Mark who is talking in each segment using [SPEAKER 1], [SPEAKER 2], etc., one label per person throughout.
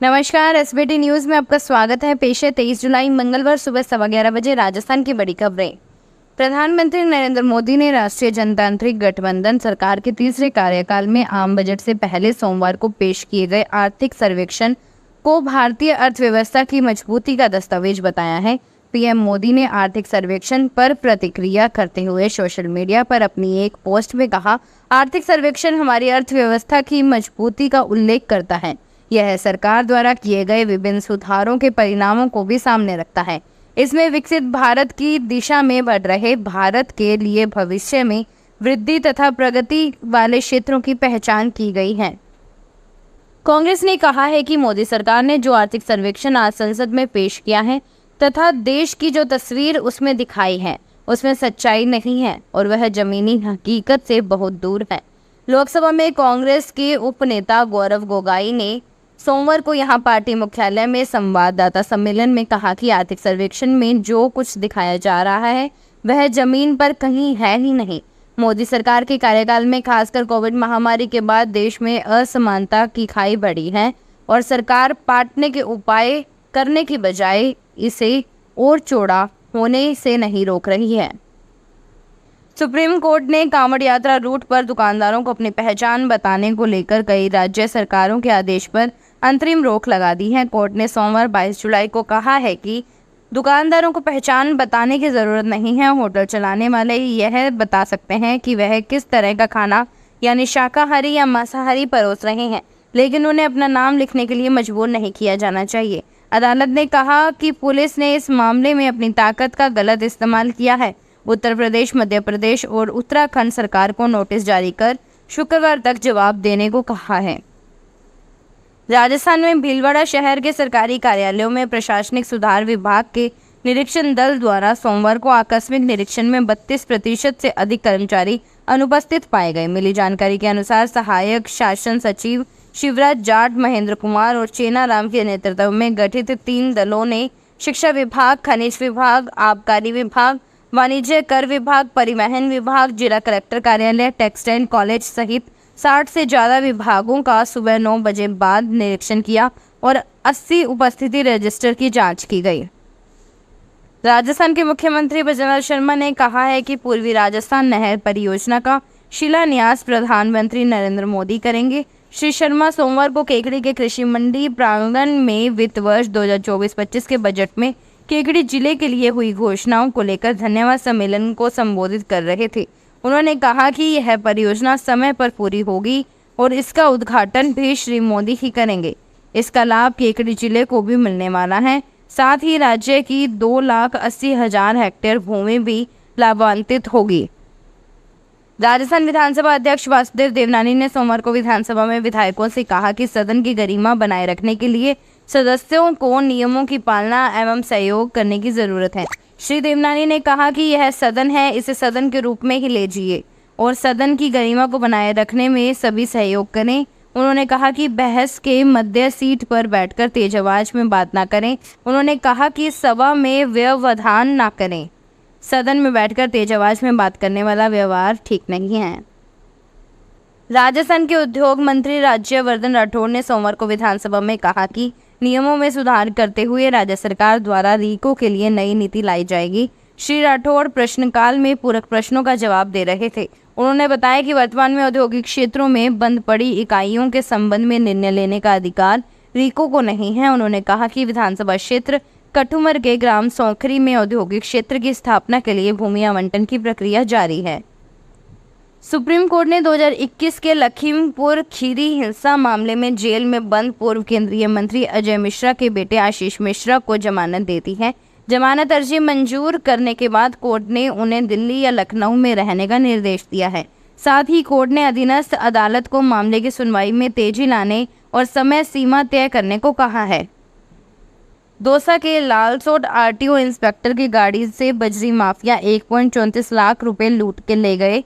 [SPEAKER 1] नमस्कार, SBT news में आपका स्वागत है। पेश है 23 जुलाई मंगलवार सुबह 11:15 बजे राजस्थान की बड़ी खबरें। प्रधानमंत्री नरेंद्र मोदी ने राष्ट्रीय जनतांत्रिक गठबंधन सरकार के तीसरे कार्यकाल में आम बजट से पहले सोमवार को पेश किए गए आर्थिक सर्वेक्षण को भारतीय अर्थव्यवस्था की मजबूती का दस्तावेज बताया है। पीएम मोदी ने आर्थिक सर्वेक्षण पर प्रतिक्रिया करते हुए सोशल मीडिया पर अपनी एक पोस्ट में कहा, आर्थिक सर्वेक्षण हमारी अर्थव्यवस्था की मजबूती का उल्लेख करता है। यह सरकार द्वारा किए गए विभिन्न सुधारों के परिणामों को भी सामने रखता है। इसमें विकसित भारत की दिशा में बढ़ रहे भारत के लिए भविष्य में वृद्धि तथा प्रगति वाले क्षेत्रों की पहचान की गई है। कांग्रेस ने कहा है कि मोदी सरकार ने जो आर्थिक सर्वेक्षण आज संसद में पेश किया है तथा देश की जो तस्वीर उसमें दिखाई है उसमें सच्चाई नहीं है और वह जमीनी हकीकत से बहुत दूर है। लोकसभा में कांग्रेस के उपनेता गौरव गोगोई ने सोमवार को यहां पार्टी मुख्यालय में संवाददाता सम्मेलन में कहा कि आर्थिक सर्वेक्षण में जो कुछ दिखाया जा रहा है वह जमीन पर कहीं है ही नहीं। मोदी सरकार के कार्यकाल में खासकर कोविड महामारी के बाद देश में असमानता की खाई बढ़ी है और सरकार पाटने के उपाय करने की बजाय इसे और चौड़ा होने से नहीं रोक रही है। सुप्रीम कोर्ट ने कांवड़ यात्रा रूट पर दुकानदारों को अपनी पहचान बताने को लेकर कई राज्य सरकारों के आदेश पर अंतरिम रोक लगा दी है। कोर्ट ने सोमवार 22 जुलाई को कहा है कि दुकानदारों को पहचान बताने की जरूरत नहीं है। होटल चलाने वाले यह बता सकते हैं कि वह किस तरह का खाना यानी शाकाहारी या मांसाहारी परोस रहे हैं, लेकिन उन्हें अपना नाम लिखने के लिए मजबूर नहीं किया जाना चाहिए। अदालत ने कहा कि पुलिस ने इस मामले में अपनी ताकत का गलत इस्तेमाल किया है। उत्तर प्रदेश, मध्य प्रदेश और उत्तराखंड सरकार को नोटिस जारी कर शुक्रवार तक जवाब देने को कहा है। राजस्थान में भीलवाड़ा शहर के सरकारी कार्यालयों में प्रशासनिक सुधार विभाग के निरीक्षण दल द्वारा सोमवार को आकस्मिक निरीक्षण में 32% से अधिक कर्मचारी अनुपस्थित पाए गए। मिली जानकारी के अनुसार सहायक शासन सचिव शिवराज जाट, महेंद्र कुमार और चेना राम के नेतृत्व में गठित 3 दलों ने शिक्षा विभाग, खनिज विभाग, आबकारी विभाग, वाणिज्य कर विभाग, परिवहन विभाग, जिला कलेक्टर कार्यालय, टेक्सटाइल कॉलेज सहित 60 से ज्यादा विभागों का सुबह 9 बजे बाद निरीक्षण किया और 80 उपस्थिति रजिस्टर की जांच की गई। राजस्थान के मुख्यमंत्री बृजमोहन शर्मा ने कहा है कि पूर्वी राजस्थान नहर परियोजना का शिलान्यास प्रधानमंत्री नरेंद्र मोदी करेंगे। श्री शर्मा सोमवार को केकड़ी के कृषि मंडी प्रांगण में वित्त वर्ष 2024-25 के बजट में केकड़ी जिले के लिए हुई घोषणाओं को लेकर धन्यवाद सम्मेलन को संबोधित कर रहे थे। उन्होंने कहा कि यह परियोजना समय पर पूरी होगी और इसका उद्घाटन भी श्री मोदी ही करेंगे। इसका लाभ केकड़ी जिले को भी मिलने वाला है। साथ ही राज्य की 2,80,000 हेक्टेयर भूमि भी लाभान्वित होगी। राजस्थान विधानसभा अध्यक्ष वासुदेव देवनानी ने सोमवार को विधानसभा में विधायकों से कहा कि सदन की गरिमा बनाए रखने के लिए सदस्यों को नियमों की पालना एवं सहयोग करने की जरूरत है। श्री देवनानी ने कहा कि यह सदन है, इसे सदन के रूप में ही लीजिए और सदन की गरिमा को बनाए रखने में सभी सहयोग करें। उन्होंने कहा कि बहस के मध्य सीट पर बैठकर तेज आवाज में बात ना करें। उन्होंने कहा कि सभा में व्यवधान ना करें। सदन में बैठकर तेज आवाज में बात करने वाला व्यवहार ठीक नहीं है। राजस्थान के उद्योग मंत्री राज्यवर्धन राठौड़ ने सोमवार को विधानसभा में कहा कि नियमों में सुधार करते हुए राज्य सरकार द्वारा रीको के लिए नई नीति लाई जाएगी। श्री राठौड़ प्रश्नकाल में पूरक प्रश्नों का जवाब दे रहे थे। उन्होंने बताया कि वर्तमान में औद्योगिक क्षेत्रों में बंद पड़ी इकाइयों के संबंध में निर्णय लेने का अधिकार रीको को नहीं है। उन्होंने कहा कि विधानसभा क्षेत्र कठुमर के ग्राम सौखरी में औद्योगिक क्षेत्र की स्थापना के लिए भूमि आवंटन की प्रक्रिया जारी है। सुप्रीम कोर्ट ने 2021 के लखीमपुर खीरी हिंसा मामले में जेल में बंद पूर्व केंद्रीय मंत्री अजय मिश्रा के बेटे आशीष मिश्रा को जमानत दे दी है। जमानत अर्जी मंजूर करने के बाद कोर्ट ने उन्हें दिल्ली या लखनऊ में रहने का निर्देश दिया है। साथ ही कोर्ट ने अधीनस्थ अदालत को मामले की सुनवाई में तेजी लाने और समय सीमा तय करने को कहा है। दौसा के लालसोट आरटीओ इंस्पेक्टर की गाड़ी से बजरी माफिया 1.34 लाख रुपए लूट के ले गए।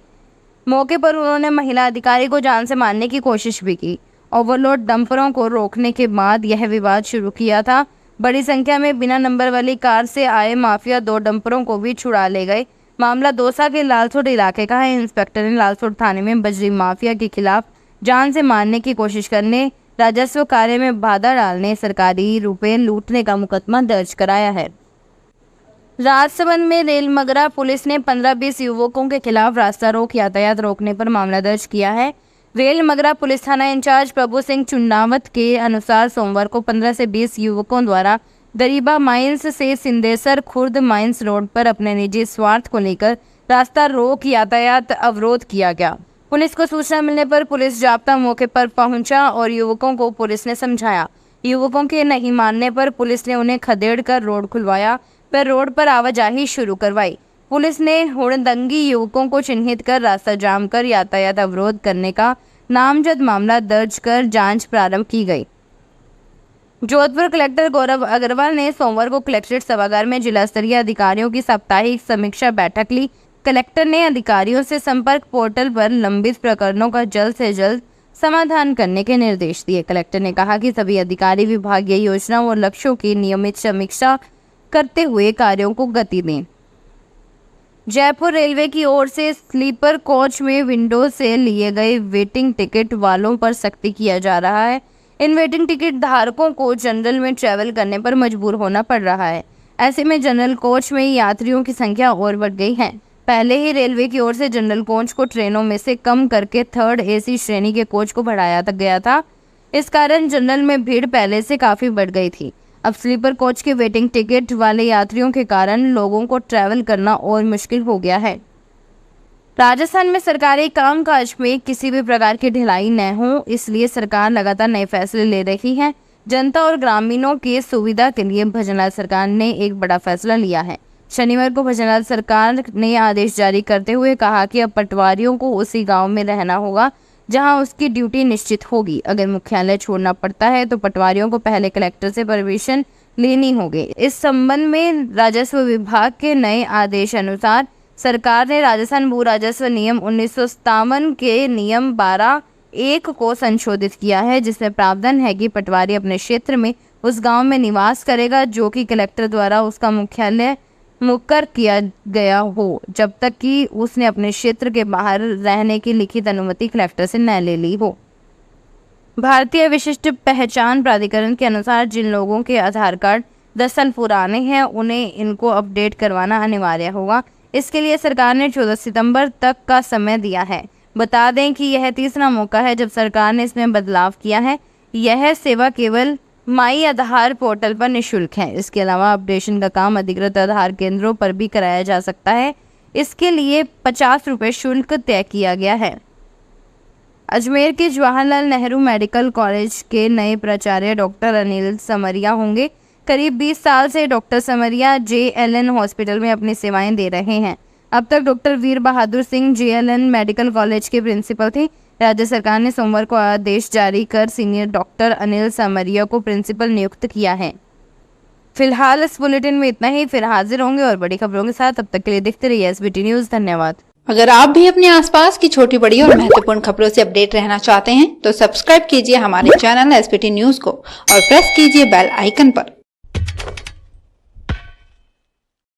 [SPEAKER 1] मौके पर उन्होंने महिला अधिकारी को जान से मारने की कोशिश भी की। ओवरलोड डंपरों को रोकने के बाद यह विवाद शुरू किया था। बड़ी संख्या में बिना नंबर वाली कार से आए माफिया 2 डंपरों को भी छुड़ा ले गए। मामला दौसा के लालसोट इलाके का है। इंस्पेक्टर ने लालसोट थाने में बजरी माफिया के खिलाफ जान से मारने की कोशिश करने राजस्व कार्य में बाधा डालने, सरकारी रुपए लूटने का मुकदमा दर्ज कराया है। राजसमंद में रेलमगरा पुलिस ने 15-20 युवकों के खिलाफ रास्ता रोक यातायात रोकने पर मामला दर्ज किया है। रेलमगरा पुलिस थाना इंचार्ज प्रभु सिंह चुन्नावत के अनुसार सोमवार को 15 से 20 युवकों द्वारा दरीबा माइंस से सिंदेसर खुर्द माइंस रोड पर अपने निजी स्वार्थ को लेकर रास्ता रोक यातायात अवरोध किया गया। पुलिस को सूचना मिलने पर पुलिस जाब्ता मौके पर पहुंचा और युवकों को पुलिस ने समझाया। युवकों के नहीं मानने पर पुलिस ने उन्हें खदेड़कर रोड खुलवाया, पर रोड पर आवाजाही शुरू करवाई। पुलिस ने हुड़दंगी युवकों को चिन्हित कर रास्ता जाम कर यातायात अवरोध करने का नामजद मामला दर्ज कर जांच प्रारंभ की गई। जोधपुर कलेक्टर गौरव अग्रवाल ने सोमवार को कलेक्ट्रेट सभागार में जिला स्तरीय अधिकारियों की साप्ताहिक समीक्षा बैठक ली। कलेक्टर ने अधिकारियों से संपर्क पोर्टल पर लंबित प्रकरणों का जल्द से जल्द समाधान करने के निर्देश दिए। कलेक्टर ने कहा कि सभी अधिकारी विभागीय योजनाओं और लक्ष्यों की नियमित समीक्षा करते हुए कार्यों को गति दें। जयपुर रेलवे की ओर से स्लीपर कोच में विंडो से लिए गए वेटिंग टिकट वालों पर सख्ती किया जा रहा है। इन वेटिंग टिकट धारकों को जनरल में ट्रैवल करने पर मजबूर होना पड़ रहा है। ऐसे में जनरल कोच में यात्रियों की संख्या और बढ़ गई है। पहले ही रेलवे की ओर से जनरल कोच को ट्रेनों में से कम करके थर्ड एसी श्रेणी के कोच को बढ़ाया गया था। इस कारण जनरल में भीड़ पहले से काफी बढ़ गई थी। अब स्लीपर कोच के वेटिंग टिकट वाले यात्रियों के कारण लोगों को ट्रैवल करना और मुश्किल हो गया है। राजस्थान में सरकारी कामकाज में किसी भी प्रकार की ढिलाई न हो, इसलिए सरकार लगातार नए फैसले ले रही है। जनता और ग्रामीणों की सुविधा के लिए भजनलाल सरकार ने एक बड़ा फैसला लिया है। शनिवार को भजनलाल सरकार ने आदेश जारी करते हुए कहा कि अब पटवारियों को उसी गांव में रहना होगा जहां उसकी ड्यूटी निश्चित होगी। अगर मुख्यालय छोड़ना पड़ता है तो पटवारियों को पहले कलेक्टर से परमिशन लेनी होगी। इस संबंध में राजस्व विभाग के नए आदेश अनुसार सरकार ने राजस्थान भू राजस्व नियम 1957 के नियम 12(1) को संशोधित किया है, जिसमें प्रावधान है कि पटवारी अपने क्षेत्र में उस गांव में निवास करेगा जो कि कलेक्टर द्वारा उसका मुख्यालय मुकर किया गया हो, जब तक कि उसने अपने क्षेत्र के बाहर रहने की लिखित अनुमति कलेक्टर से न ले ली हो। भारतीय विशिष्ट पहचान प्राधिकरण के अनुसार जिन लोगों के आधार कार्ड 10 साल पुराने हैं उन्हें इनको अपडेट करवाना अनिवार्य होगा। इसके लिए सरकार ने 14 सितंबर तक का समय दिया है। बता दें कि यह तीसरा मौका है जब सरकार ने इसमें बदलाव किया है। यह सेवा केवल माई आधार पोर्टल पर निःशुल्क है। इसके अलावा अपडेशन का काम अधिकृत आधार केंद्रों पर भी कराया जा सकता है। इसके लिए 50 रुपये शुल्क तय किया गया है। अजमेर के जवाहरलाल नेहरू मेडिकल कॉलेज के नए प्राचार्य डॉक्टर अनिल समरिया होंगे। करीब 20 साल से डॉक्टर समरिया JLN हॉस्पिटल में अपनी सेवाएं दे रहे हैं। अब तक डॉक्टर वीर Bahadur Singh JLN medical college के प्रिंसिपल थे। राज्य सरकार ने सोमवार को आदेश जारी कर सीनियर डॉक्टर अनिल समरिया को प्रिंसिपल नियुक्त किया है। फिलहाल इस बुलेटिन में इतना ही। फिर हाजिर होंगे और बड़ी खबरों के साथ। तब तक के लिए देखते रहिए SBT न्यूज। धन्यवाद।
[SPEAKER 2] अगर आप भी अपने आसपास की छोटी बड़ी और महत्वपूर्ण खबरों से अपडेट रहना चाहते हैं तो सब्सक्राइब कीजिए हमारे चैनल SBT न्यूज को और प्रेस कीजिए बेल आइकन पर।